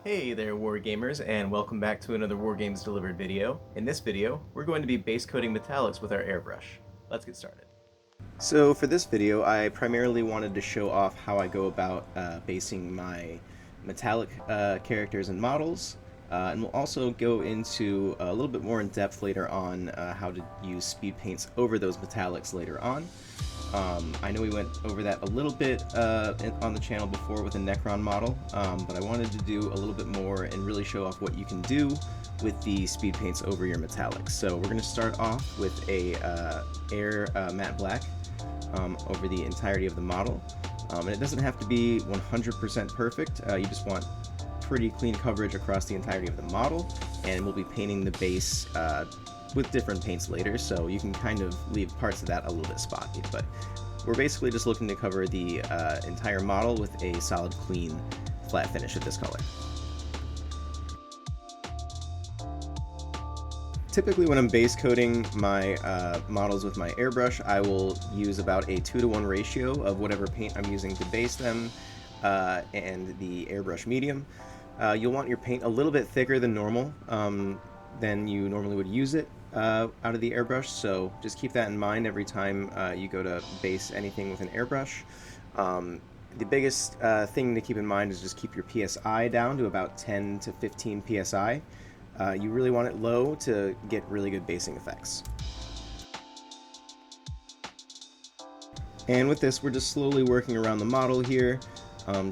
Hey there, Wargamers, and welcome back to another Wargames Delivered video. In this video, we're going to be base coating metallics with our airbrush. Let's get started. So for this video, I primarily wanted to show off how I go about basing my metallic characters and models, and we'll also go into a little bit more in depth later on how to use speed paints over those metallics later on. I know we went over that a little bit on the channel before with a Necron model, but I wanted to do a little bit more and really show off what you can do with the speed paints over your metallics. So we're going to start off with a air matte black over the entirety of the model, and it doesn't have to be 100% perfect. You just want pretty clean coverage across the entirety of the model, and we'll be painting the base with different paints later, so you can kind of leave parts of that a little bit spotty, but we're basically just looking to cover the entire model with a solid, clean, flat finish of this color. Typically when I'm base coating my models with my airbrush, I will use about a 2-to-1 ratio of whatever paint I'm using to base them and the airbrush medium. You'll want your paint a little bit thicker than normal than you normally would use it out of the airbrush, so just keep that in mind every time you go to base anything with an airbrush. The biggest thing to keep in mind is just keep your PSI down to about 10 to 15 PSI. You really want it low to get really good basing effects. And with this, we're just slowly working around the model here,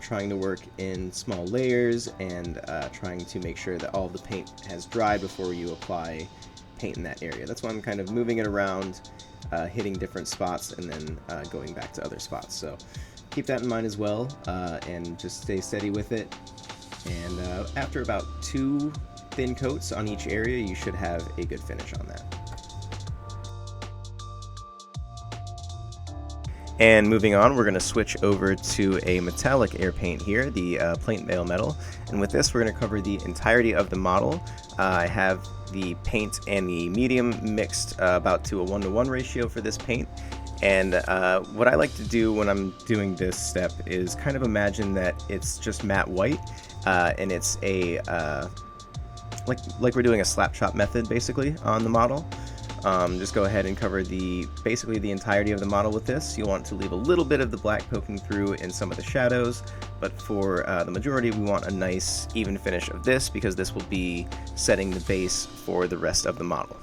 trying to work in small layers and trying to make sure that all of the paint has dried before you apply paint in that area. That's why I'm kind of moving it around, hitting different spots and then going back to other spots. So keep that in mind as well, and just stay steady with it. And after about 2 thin coats on each area, you should have a good finish on that. And moving on, we're going to switch over to a metallic air paint here, the Plain Bale Metal. And with this, we're going to cover the entirety of the model. I have the paint and the medium mixed about to a 1-to-1 ratio for this paint. And what I like to do when I'm doing this step is kind of imagine that it's just matte white, and it's a like we're doing a slap chop method basically on the model. Just go ahead and cover basically the entirety of the model with this. You'll want to leave a little bit of the black poking through in some of the shadows, but for the majority we want a nice even finish of this because this will be setting the base for the rest of the model.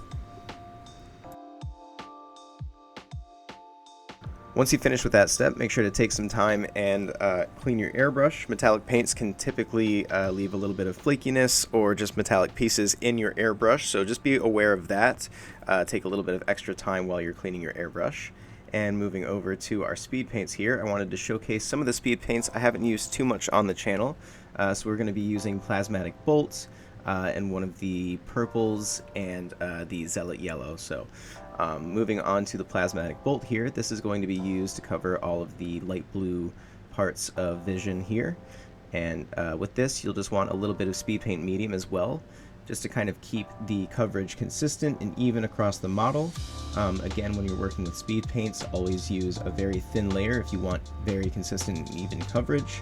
Once you finish with that step, make sure to take some time and clean your airbrush. Metallic paints can typically leave a little bit of flakiness or just metallic pieces in your airbrush, so just be aware of that. Take a little bit of extra time while you're cleaning your airbrush. And moving over to our speed paints here, I wanted to showcase some of the speed paints I haven't used too much on the channel. So we're going to be using Plasmatic Bolt and one of the purples and the Zealot Yellow. So moving on to the Plasmatic Bolt here, this is going to be used to cover all of the light blue parts of Vision here. And with this, you'll just want a little bit of speed paint medium as well, just to kind of keep the coverage consistent and even across the model. Again, when you're working with speed paints, always use a very thin layer if you want very consistent and even coverage.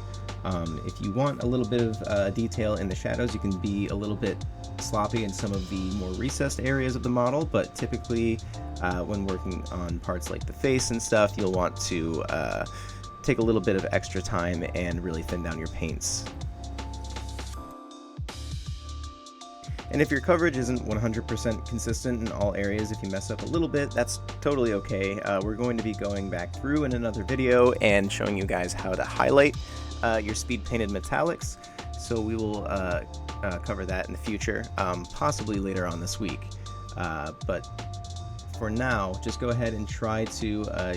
If you want a little bit of detail in the shadows, you can be a little bit sloppy in some of the more recessed areas of the model, but typically when working on parts like the face and stuff, you'll want to take a little bit of extra time and really thin down your paints. And if your coverage isn't 100% consistent in all areas, if you mess up a little bit, that's totally okay. We're going to be going back through in another video and showing you guys how to highlight your speed painted metallics. So we will cover that in the future, possibly later on this week. But for now, just go ahead and try to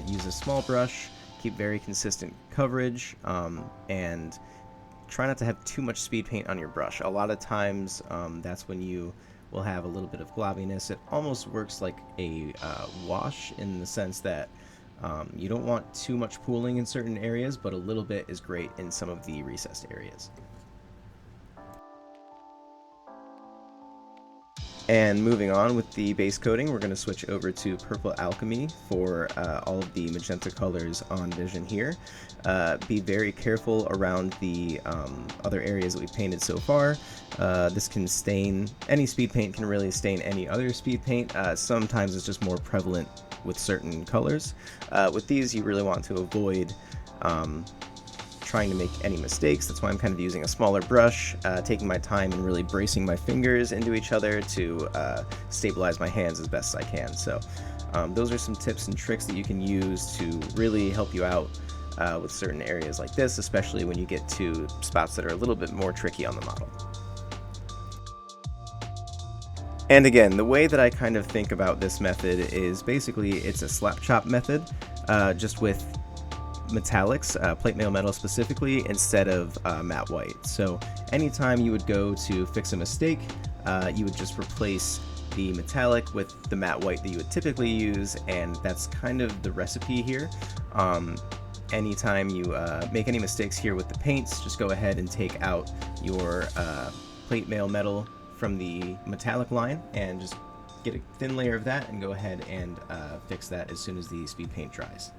use a small brush, keep very consistent coverage, and try not to have too much speed paint on your brush. A lot of times that's when you will have a little bit of globbiness. It almost works like a wash in the sense that you don't want too much pooling in certain areas, but a little bit is great in some of the recessed areas. And moving on with the base coating, we're going to switch over to Purple Alchemy for all of the magenta colors on Vision here. Be very careful around the other areas that we've painted so far. This can stain, any speed paint can really stain any other speed paint. Sometimes it's just more prevalent with certain colors. With these, you really want to avoid trying to make any mistakes. That's why I'm kind of using a smaller brush, taking my time and really bracing my fingers into each other to stabilize my hands as best as I can. So those are some tips and tricks that you can use to really help you out with certain areas like this, especially when you get to spots that are a little bit more tricky on the model. And again, the way that I kind of think about this method is basically it's a slap chop method, just with metallics, plate mail metal specifically, instead of matte white. So anytime you would go to fix a mistake, you would just replace the metallic with the matte white that you would typically use, and that's kind of the recipe here. Anytime you make any mistakes here with the paints, just go ahead and take out your plate mail metal from the metallic line and just get a thin layer of that and go ahead and fix that as soon as the speed paint dries.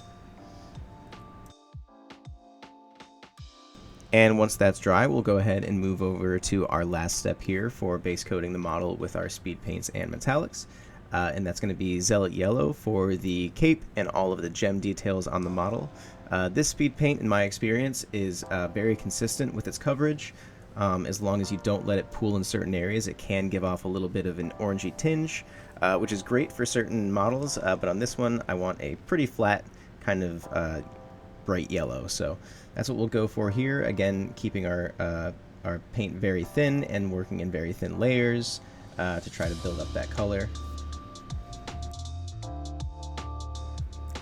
And once that's dry, we'll go ahead and move over to our last step here for base coating the model with our speed paints and metallics. And that's going to be Zealot Yellow for the cape and all of the gem details on the model. This speed paint, in my experience, is very consistent with its coverage. As long as you don't let it pool in certain areas, it can give off a little bit of an orangey tinge, which is great for certain models, but on this one I want a pretty flat kind of bright yellow. So that's what we'll go for here. Again, keeping our paint very thin and working in very thin layers to try to build up that color.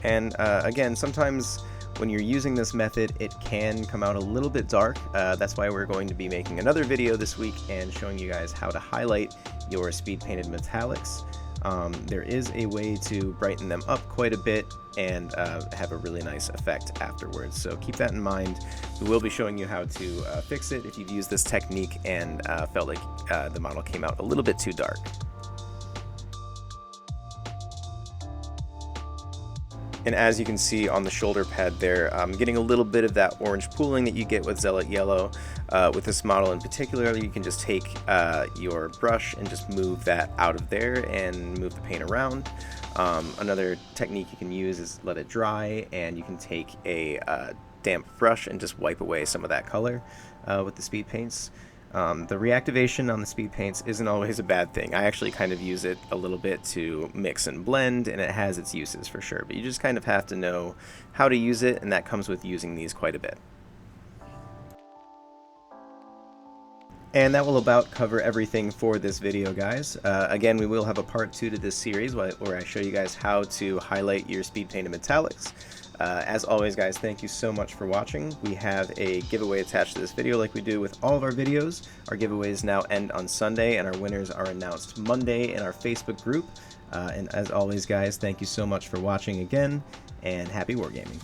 And again, sometimes when you're using this method, it can come out a little bit dark. That's why we're going to be making another video this week and showing you guys how to highlight your speed painted metallics. There is a way to brighten them up quite a bit and have a really nice effect afterwards, so keep that in mind. We will be showing you how to fix it if you've used this technique and felt like the model came out a little bit too dark. And as you can see on the shoulder pad there, I'm getting a little bit of that orange pooling that you get with Zealot Yellow. With this model in particular, you can just take your brush and just move that out of there and move the paint around. Another technique you can use is let it dry, and you can take a damp brush and just wipe away some of that color with the speed paints. The reactivation on the speed paints isn't always a bad thing. I actually kind of use it a little bit to mix and blend, and it has its uses for sure, but you just kind of have to know how to use it, and that comes with using these quite a bit. And that will about cover everything for this video, guys. Again, we will have a part 2 to this series where I show you guys how to highlight your speed painted metallics. As always, guys, thank you so much for watching. We have a giveaway attached to this video like we do with all of our videos. Our giveaways now end on Sunday, and our winners are announced Monday in our Facebook group. And as always, guys, thank you so much for watching again, and happy wargaming.